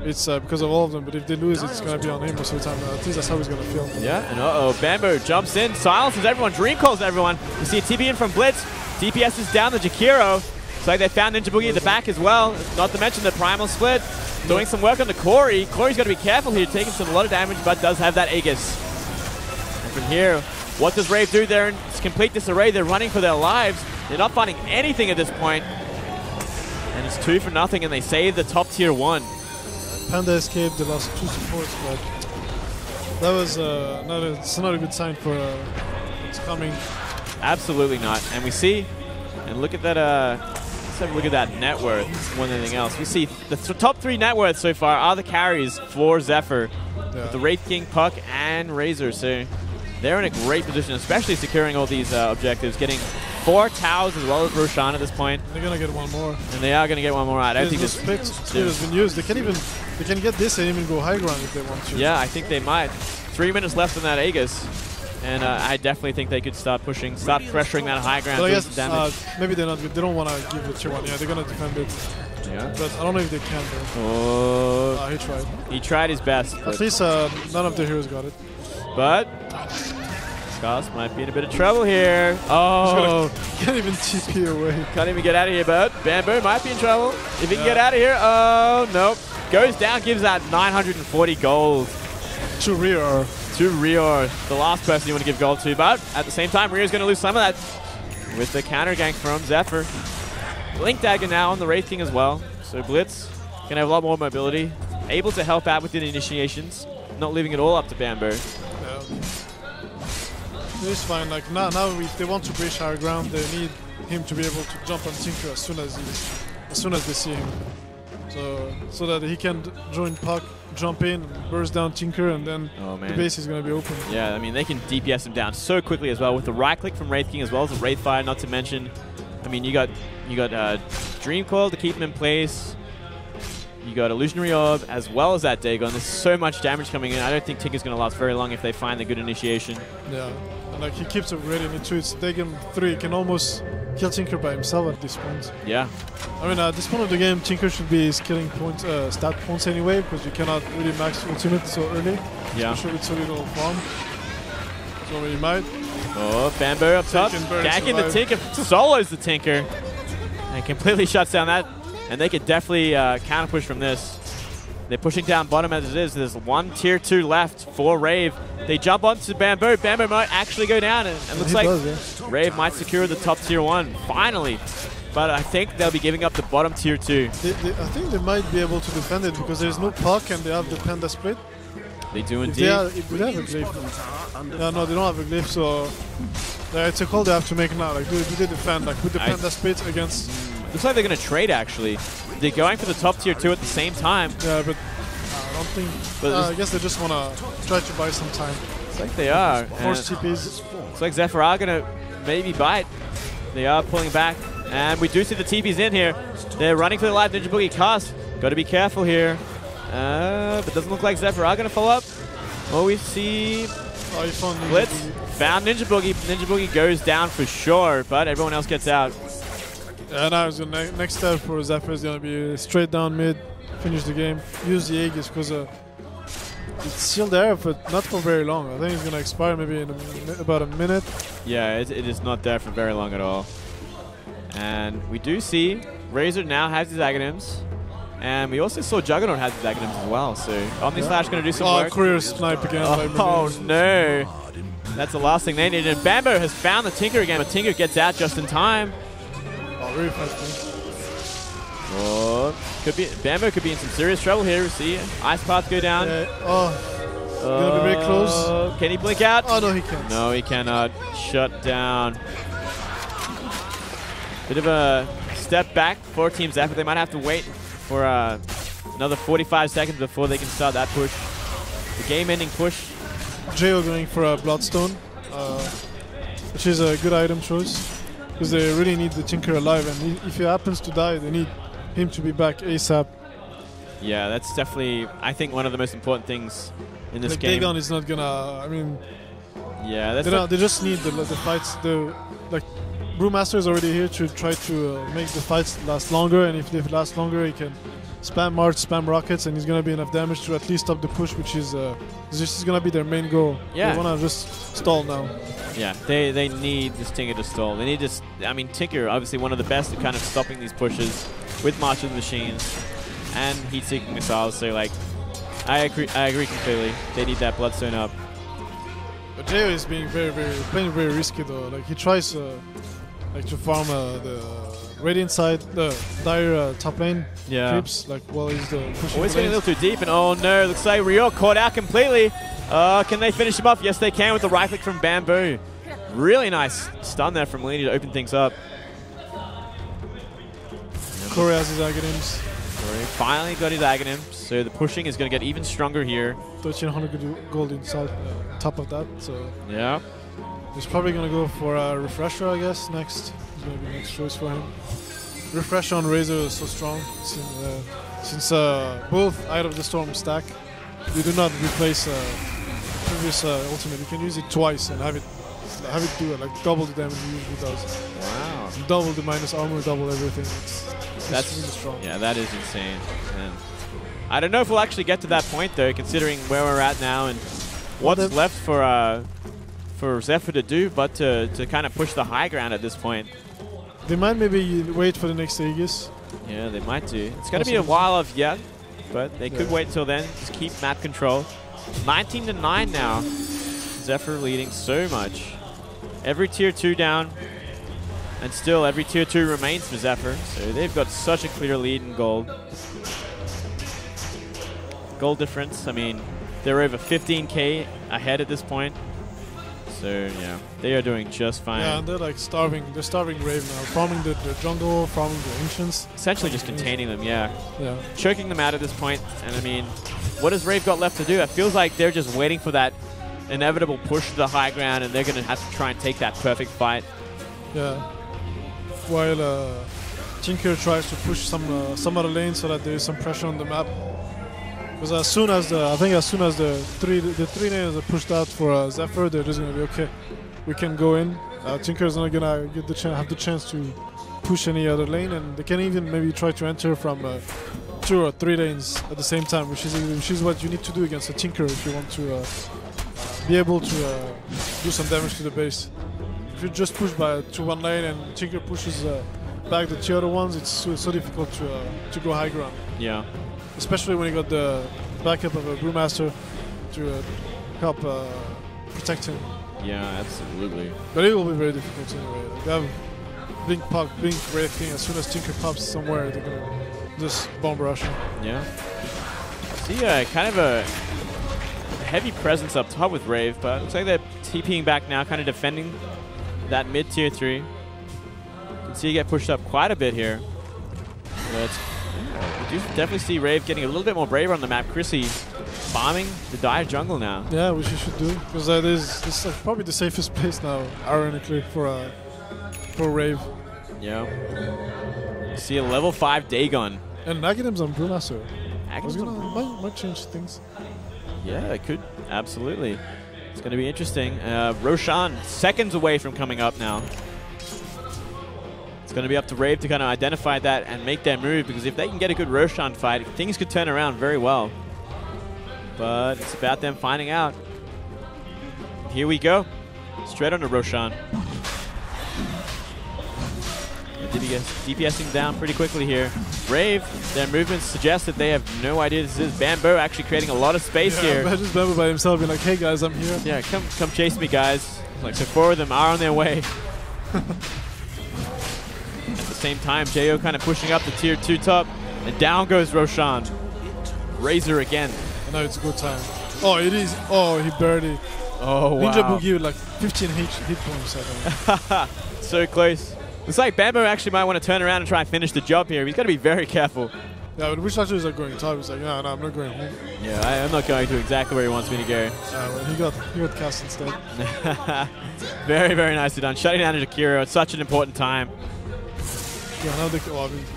it's because of all of them, but if they lose, it's going to be on him most of the time. At least that's how he's going to feel. Yeah, and Bambo jumps in, silences everyone, dream calls everyone. You see a TP in from Blitz, DPS is down the Jakiro. It's like they found Ninja Boogie at the back as well, not to mention the Primal Split. Doing some work on the Corey. Corey's got to be careful here, taking a lot of damage, but does have that Aegis. And from here, what does Rave do there in complete disarray? They're running for their lives. They're not finding anything at this point. And it's 2-0, and they save the top tier 1. Panda escaped the last 2 supports, but that was it's not a good sign for what's coming. Absolutely not. And we see, and look at that, let's have a look at that net worth more than anything else. We see the top 3 net worth so far are the carries for Zephyr. With the Wraith King, Puck, and Razor. So they're in a great position, especially securing all these objectives, getting 4 towers as well as Roshan at this point. They're going to get one more. And they are going to get one more out. I think this split has been used. They can get this and even go high ground if they want to. Yeah, I think they might. 3 minutes left on that Aegis. And I definitely think they could start pushing, start pressuring that high ground. But I guess maybe they're not good. They don't want to give the tier 1. Yeah, they're going to defend it. Yeah. But I don't know if they can though. Oh. He tried. He tried his best. At least none of the heroes got it. But Scars might be in a bit of trouble here. Oh. Can't even TP away. Can't even get out of here, but Bamboo might be in trouble. If he can get out of here. Oh, nope. Goes down, gives out 940 gold. To Rior. To Rior, the last person you want to give gold to. But at the same time, Rior's going to lose some of that with the counter gank from Zephyr. Blink Dagger now on the Wraith King as well. So Blitz can have a lot more mobility. Able to help out with the initiations. Not leaving it all up to Bamboo. Yeah. It's fine. Like now if they want to breach higher ground, they need him to be able to jump on Tinker as soon as they see him. so that he can join puck, jump in, burst down Tinker, and then the base is going to be open. Yeah, I mean, they can DPS him down so quickly as well with the right click from Wraith King as well as the Wraith Fire, not to mention, I mean, you got Dream Coil to keep him in place. You got Illusionary Orb as well as that Dagon. There's so much damage coming in. I don't think Tinker's going to last very long if they find a good initiation. Yeah, and like he keeps upgrading it too. It's Dagon 3 can almost kill Tinker by himself at this point. Yeah. I mean, at this point of the game, Tinker should be his killing points, stat points anyway, because you cannot really max ultimate so early. Yeah. Especially with so little farm. So he might. Oh, Bamboo up top. Gagging the Tinker. Solos the Tinker. And completely shuts down that. And they could definitely counter push from this. They're pushing down bottom as it is. There's one tier 2 left for Rave. They jump onto Bamboo. Bamboo might actually go down. And it looks like Rave might secure the top tier 1 finally. But I think they'll be giving up the bottom tier 2. I think they might be able to defend it because there's no puck and they have the Panda split. They do indeed. If they have a glyph. No, they don't have a glyph, so it's a call they have to make now. Like, do they defend like with the Panda split against? Looks like they're going to trade, actually. They're going for the top tier 2 at the same time. Yeah, but I don't think... I guess they just want to try to buy some time. Looks like they are. Force TPs. Looks like Zephyr are going to maybe bite. They are pulling back. And we do see the TPs in here. They're running for the live Ninja Boogie cast. Got to be careful here. But doesn't look like Zephyr are going to follow up. Oh, we see... Oh, he found Blitz. Found Ninja Boogie. Ninja Boogie goes down for sure, but everyone else gets out. Yeah, now the next step for Zephyr is going to be straight down mid, finish the game, use the Aegis because it's still there, but not for very long. I think it's going to expire maybe in about a minute. Yeah, it is not there for very long at all. And we do see Razor now has his Aghanims. And we also saw Juggernaut has his Aghanims as well. So Omnislash going to do some work. Career snipe again. Oh no. That's the last thing they needed. And Bamboo has found the Tinker again, but Tinker gets out just in time. Oh, really fast. Oh, Bamboo could be in some serious trouble here. We see Ice Path go down. Gonna be very close. Can he blink out? Oh, no, he can't. No, he cannot. Shut down. Bit of a step back for Team Zephyr. They might have to wait for another 45 seconds before they can start that push. The game-ending push. Jo going for a Bloodstone, which is a good item choice. Because they really need the Tinker alive, and if he happens to die, they need him to be back ASAP. Yeah, that's definitely, I think, one of the most important things in this game. Dagon is not gonna, I mean... Yeah, that's they just need the fights. Brewmaster is already here to try to make the fights last longer, and if they last longer, he can spam March, spam Rockets, and he's gonna be enough damage to at least stop the push, which is this is gonna be their main goal. Yeah. They wanna just stall now. Yeah, they need this Tinker to stall. They need to, I mean, Tinker, obviously one of the best at kind of stopping these pushes with March of the Machines and heat-seeking missiles. So, like, I agree completely. They need that Bloodstone up. But Jo is being playing very risky though. Like he tries to farm the Radiant side, the Dire top lane creeps. Like while he's pushing. Always getting a little too deep, and oh no, looks like Rio caught out completely. Can they finish him off? Yes, they can with the right click from Bamboo. Really nice stun there from Lini to open things up. Corey has his Aghanims. Corey finally got his Aghanims, so the pushing is going to get even stronger here. 1300 gold inside, top of that. So yeah, he's probably going to go for a Refresher, I guess. Next, it's going to be the next choice for him. Refresher on Razor is so strong since both Eye of the Storm stack. You do not replace previous ultimate. You can use it twice and have it do like double the damage it usually does. Wow. And double the minus armor, double everything. That's really strong. Yeah, that is insane. And I don't know if we'll actually get to that point though, considering where we're at now and what's left for Zephyr to do, but to kind of push the high ground at this point. They might maybe wait for the next Aegis. Yeah, they might do. It's going to be a while off yet, but they could wait till then. Just keep map control. 19-9 now. Zephyr leading so much. Every tier 2 down, and still every tier 2 remains for Zephyr. So they've got such a clear lead in gold. Gold difference, I mean, they're over 15k ahead at this point. So yeah, they are doing just fine. Yeah, and they're like starving. They're starving Rave now, farming the jungle, farming the ancients. Essentially just containing them, yeah. Yeah. Choking them out at this point. And I mean, what has Rave got left to do? It feels like they're just waiting for that inevitable push to the high ground, and they're going to have to try and take that perfect fight. Yeah. While Tinker tries to push some other lanes so that there is some pressure on the map. Because as soon as the three lanes are pushed out for Zephyr, they're just gonna be okay. We can go in. Tinker's not gonna get have the chance to push any other lane, and they can even maybe try to enter from 2 or 3 lanes at the same time, which is what you need to do against a Tinker if you want to be able to do some damage to the base. If you just push to one lane and Tinker pushes back the other ones, it's so difficult to go high ground. Yeah. Especially when you got the backup of a Brewmaster to help protect him. Yeah, absolutely. But it will be very difficult anyway. Like, they have Blink, Wraith King. As soon as Tinker pops somewhere, they're gonna just bomb rush him. Yeah. See, kind of a heavy presence up top with Rave, but it looks like they're TPing back now, kind of defending that mid tier 3. You can see you get pushed up quite a bit here. But we do definitely see Rave getting a little bit more braver on the map. Chrissy farming the dire jungle now. Yeah, which you should do, because this is like probably the safest place now, ironically, for Rave. Yeah. You see a level 5 Dagon. And Aghanims on Brewmaster. Might change things. Yeah, it could. Absolutely. It's going to be interesting. Roshan, seconds away from coming up now. It's going to be up to Rave to kind of identify that and make their move, because if they can get a good Roshan fight, things could turn around very well. But it's about them finding out. Here we go. Straight on to Roshan. DPSing down pretty quickly here. Rave, their movements suggest that they have no idea this is. Bamboo actually creating a lot of space here. Just Bamboo by himself being like, hey guys, I'm here. Yeah, come chase me, guys. Like, so 4 of them are on their way. At the same time, Jo kind of pushing up the tier 2 top, and down goes Roshan. Razor again. I know it's a good time. Oh, it is. Oh, he barely. Oh, wow. Ninja Boogie with like 15 hit points, I think. So close. Looks like Bamboo actually might want to turn around and try and finish the job here. He's got to be very careful. Yeah, but which actually is like going top. He's like, no, I'm not going home. Yeah, I'm not going to exactly where he wants me to go. Well, he got cast instead. Very, very nicely done. Shutting down Jakiro at such an important time. Yeah, now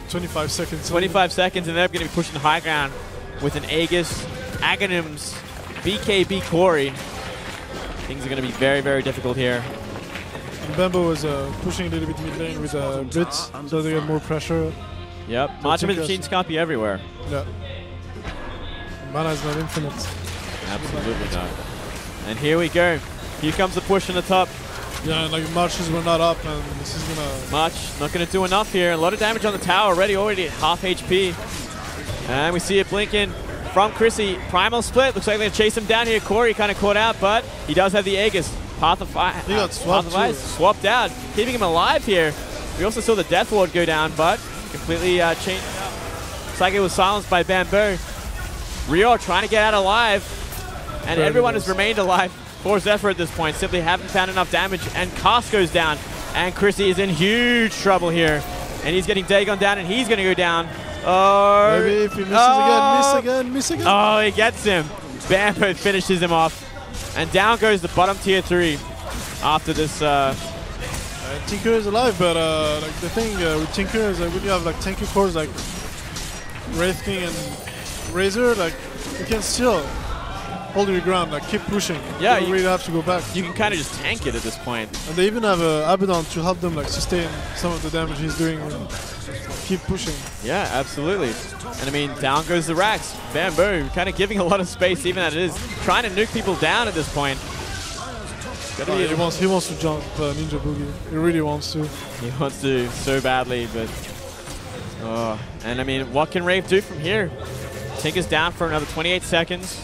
25 seconds. 25 seconds, and they're going to be pushing the high ground with an Aegis, Aghanims, BKB Corey. Things are going to be very, very difficult here. And Bamboo was pushing a little bit mid lane with Blitz, so they get more pressure. Yep, Marching with Machines can't be everywhere. Yeah. Mana is not infinite. Absolutely not. And here we go. Here comes the push in the top. Yeah, and like Marches were not up, and this is gonna... March not gonna do enough here. A lot of damage on the tower already at half HP. And we see it blinking from Chrissy. Primal split. Looks like they're gonna chase him down here. Corey kind of caught out, but he does have the Aegis. Path of Fire. He got swapped out, keeping him alive here. We also saw the Death Ward go down, but completely changed up. Looks like it was silenced by Bamboo. Rio trying to get out alive, and everyone has remained alive for Zephyr at this point. Simply haven't found enough damage, and Cast goes down, and Chrissy is in huge trouble here. And he's getting Dagon down, and he's going to go down. Oh, maybe if he misses miss again. Oh, he gets him. Bamboo finishes him off. And down goes the bottom tier 3 after this. Tinker is alive, but like the thing with Tinker is when you have like tanky cores like Wraith King and Razor, like you can still hold your ground, like keep pushing. Yeah, you don't really have to go back. You can kind of just tank it at this point. And they even have Abaddon to help them like sustain some of the damage he's doing. And keep pushing. Yeah, absolutely. And I mean, down goes the Rax. Bamboo kind of giving a lot of space, even as it is trying to nuke people down at this point. He wants to jump Ninja Boogie. He really wants to. He wants to so badly, but... Oh, and I mean, what can Rave do from here? Tinker's down for another 28 seconds.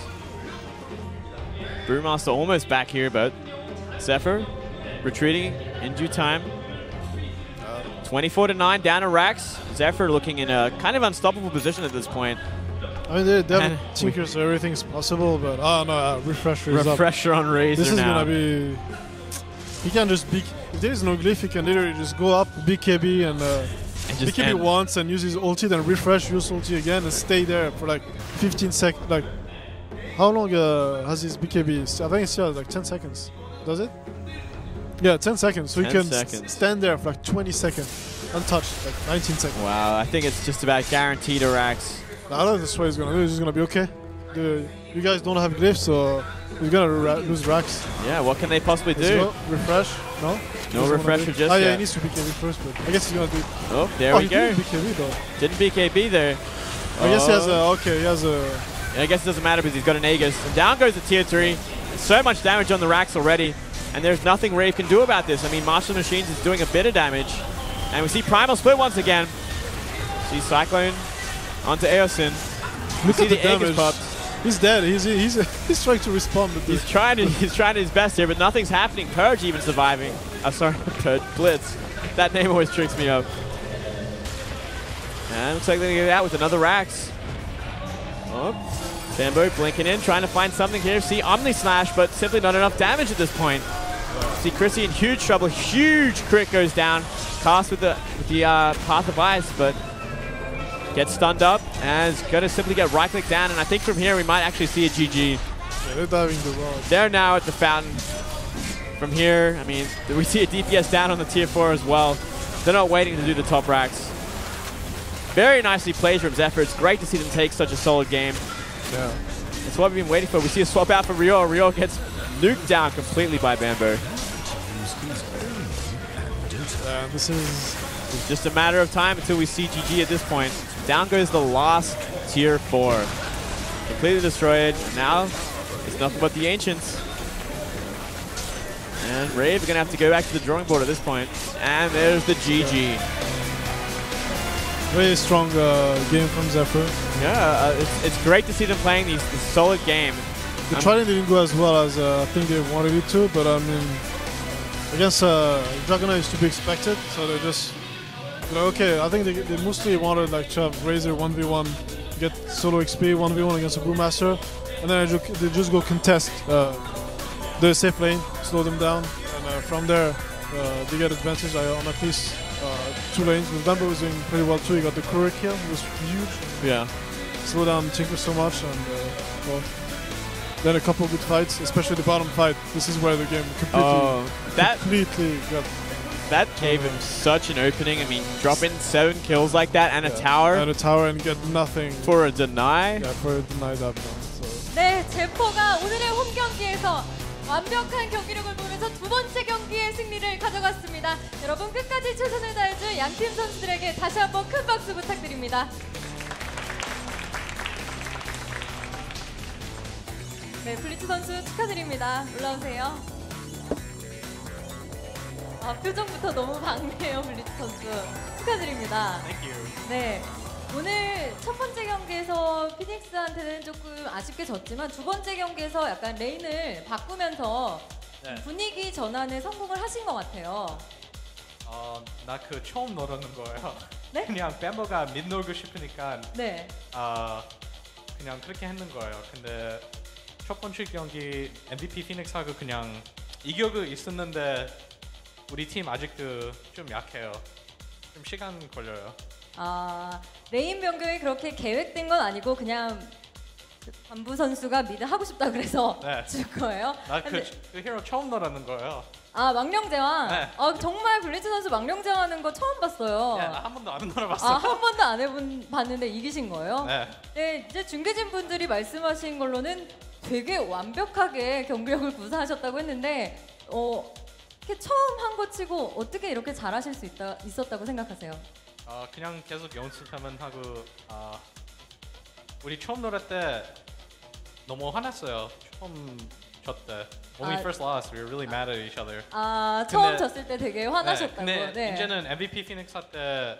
Brewmaster almost back here, but Zephyr retreating in due time. 24-9 down to Rax. Zephyr looking in a kind of unstoppable position at this point. I mean, they have Tinker, so everything's possible, but oh no, Refresher is up. Refresher on Razor This is now. gonna be he can just if there is no glyph, he can literally just go up BKB and just BKB once and use his ulti, then refresh, use ulti again, and stay there for like 15 seconds. Like, how long has his BKB? I think it's like 10 seconds. Does it? Yeah, 10 seconds. So he can stand there for like 20 seconds, untouched, like 19 seconds. Wow, I think it's just about guaranteed to Rax. I don't know this way he's gonna do. He's just gonna be okay. You guys don't have glyphs, so you're gonna lose Rax. Yeah, what can they possibly do? Refresh? No? No refresher just yeah, yet. he needs to BKB first, but I guess he's gonna do it. Oh, there we go. He didn't BKB though. Didn't BKB there. I guess he has a, he has a... I guess it doesn't matter because he's got an Aegis. And down goes the tier 3. So much damage on the Rax already. And there's nothing Rave can do about this. I mean, Martial Machines is doing a bit of damage. And we see Primal Split once again. See Cyclone onto Eosin. Look see at the Aegis damage. popped. He's dead. He's trying to respond. He's trying his best here, but nothing's happening. Purge even surviving. Sorry, Purge. Blitz. That name always tricks me up. And looks like they're going to get out with another Rax. Oh, Bambo blinking in, trying to find something here. See Omni Slash, but simply not enough damage at this point. See Chrissy in huge trouble. Huge crit goes down. Cast with the Path of Ice, but gets stunned up and is going to simply get right-click down. And I think from here we might actually see a GG. Yeah, they're diving the wall. They're now at the fountain. From here, I mean, we see a DPS down on the tier 4 as well. They're not waiting to do the top Rax. Very nicely played from Zephyr. It's great to see them take such a solid game. Yeah. That's what we've been waiting for. We see a swap out for Rio. Rio gets nuked down completely by Bambo. This is... It's just a matter of time until we see GG at this point. Down goes the last tier 4. Completely destroyed. Now, it's nothing but the Ancients. And Rave are going to have to go back to the drawing board at this point. And there's the GG. Very strong game from Zephyr. Yeah, it's great to see them playing this solid game. The Trident didn't go as well as I think they wanted it to, but I mean, against Dragonite is to be expected, so they're just, okay, I think they mostly wanted like to have Razor 1v1, get solo XP 1v1 against a Brewmaster, and then they just go contest the safe lane, slow them down, and from there they get advantage on at least 2 lanes. But Bambo was doing pretty well too. He got the courier kill, it was huge. Yeah. Slow down Tinker so much, and well, then a couple of good fights, especially the bottom fight. This is where the game completely got. That gave him such an opening. I mean, dropping 7 kills like that and a tower. And a tower and get nothing. For a deny? Yeah, for a deny that one. So. 네, 제퍼가 오늘의 홈 경기에서 완벽한 경기력을 보여서 두 번째 경기의 승리를 가져갔습니다. 여러분 끝까지 최선을 다해준 양팀 선수들에게 다시 한번 큰 박수 부탁드립니다. 네, 블리츠 선수 축하드립니다. 올라오세요. 표정부터 너무 밝네요, 블리츠 선수. 축하드립니다. Thank you. 네. 오늘 첫 번째 경기에서 피닉스한테는 조금 아쉽게 졌지만 두 번째 경기에서 약간 레인을 바꾸면서 분위기 전환에 성공을 하신 것 같아요. 나 그 처음 놀았는 거예요. 네? 그냥 뱀버가 밋 놀고 싶으니까 네. 그냥 그렇게 했는 거예요. 근데 첫 번째 경기 MVP 피닉스하고 그냥 이격이 있었는데 우리 팀 아직도 좀 약해요. 좀 시간 걸려요. 레인 변경이 그렇게 계획된 건 아니고 그냥 반부 선수가 미드 하고 싶다 그래서 줄 거예요? 나 그 히로 처음 놀았는 거예요. 망령제왕? 네. 정말 블리츠 선수 망령제왕 하는 거 처음 봤어요. 네, 나 한 번도 안 놀아봤어. 한 번도 안 봤는데 이기신 거예요? 네. 네, 이제 중계진 분들이 말씀하신 걸로는 되게 완벽하게 경기력을 구사하셨다고 했는데 이렇게 처음 한 거 치고 어떻게 이렇게 잘하실 수 있었다고 생각하세요? 그냥 계속 연습하면 하고 우리 처음 놀았을 때 너무 화났어요. 처음 졌대. When we first lost, we were really mad at each other. 처음 졌을 때 되게 화나셨다고. 근데 이제는 MVP 피닉스 할 때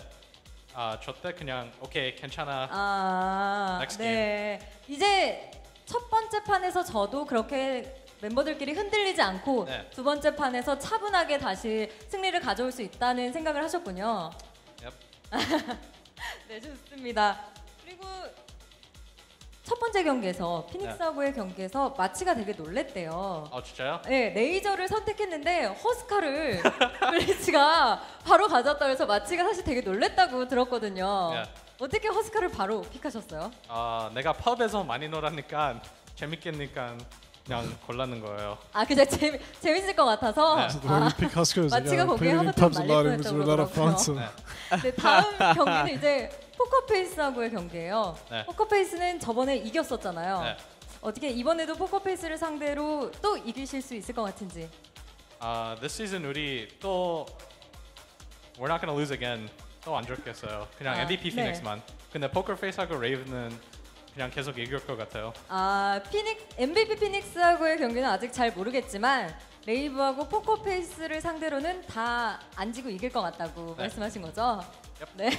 졌대 그냥 오케이 괜찮아. Next game. 이제 첫 번째 판에서 저도 그렇게 멤버들끼리 흔들리지 않고 두 번째 판에서 차분하게 다시 승리를 가져올 수 있다는 생각을 하셨군요. 네, 좋습니다. 그리고 첫 번째 경기에서 피닉스하고의 경기에서 마치가 되게 놀랬대요. 진짜요? 네, 레이저를 선택했는데 허스카를 블리츠가 바로 가져왔다고 해서 마치가 사실 되게 놀랬다고 들었거든요. 어떻게 허스카를 바로 픽하셨어요? 내가 펍에서 많이 놀았니까 재밌겠니까 그냥 골랐는 거예요. 그냥 재밌을 것 같아서. When you pick Huskers, 마치가 거기에 playing in 하마터면 pubs a 말릴 lot, it was a lot of fun. So. 네, 다음 경기는 이제 포커페이스하고의 경기예요. 네. 포커페이스는 저번에 이겼었잖아요. 네. 어떻게 이번에도 포커페이스를 상대로 또 이기실 수 있을 것 같은지. This season 우리 또 we're not gonna lose again. 또 안 좋겠어요. 그냥 MVP 네. 피닉스만. 근데 포커페이스하고 레이브는 그냥 계속 이길 것 같아요. MVP 피닉스하고의 경기는 아직 잘 모르겠지만 레이브하고 포커페이스를 상대로는 다 안 지고 이길 것 같다고 말씀하신 거죠? 네,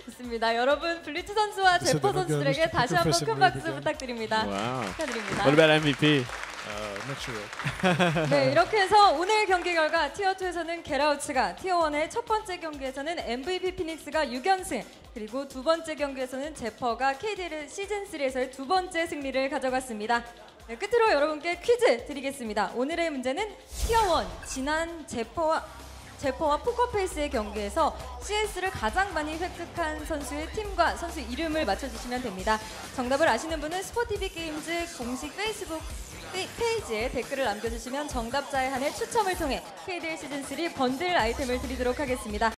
좋습니다. 여러분 블리츠 선수와 제퍼 선수들에게 다시 한번 큰 박수 부탁드립니다. Wow. 축하드립니다. What about MVP? Not sure. 네, 이렇게 해서 오늘 경기 결과 티어2에서는 겟아웃츠가, 티어1의 첫 번째 경기에서는 MVP 피닉스가 6연승, 그리고 두 번째 경기에서는 제퍼가 KDL 시즌3에서의 두 번째 승리를 가져갔습니다. 네, 끝으로 여러분께 퀴즈 드리겠습니다. 오늘의 문제는 티어1, 지난 제퍼와 포커페이스의 경기에서 CS를 가장 많이 획득한 선수의 팀과 선수 이름을 맞춰주시면 됩니다. 정답을 아시는 분은 스포티비 게임즈 공식 페이스북 페이지에 댓글을 남겨주시면 정답자에 한해 추첨을 통해 KDL 시즌3 번들 아이템을 드리도록 하겠습니다.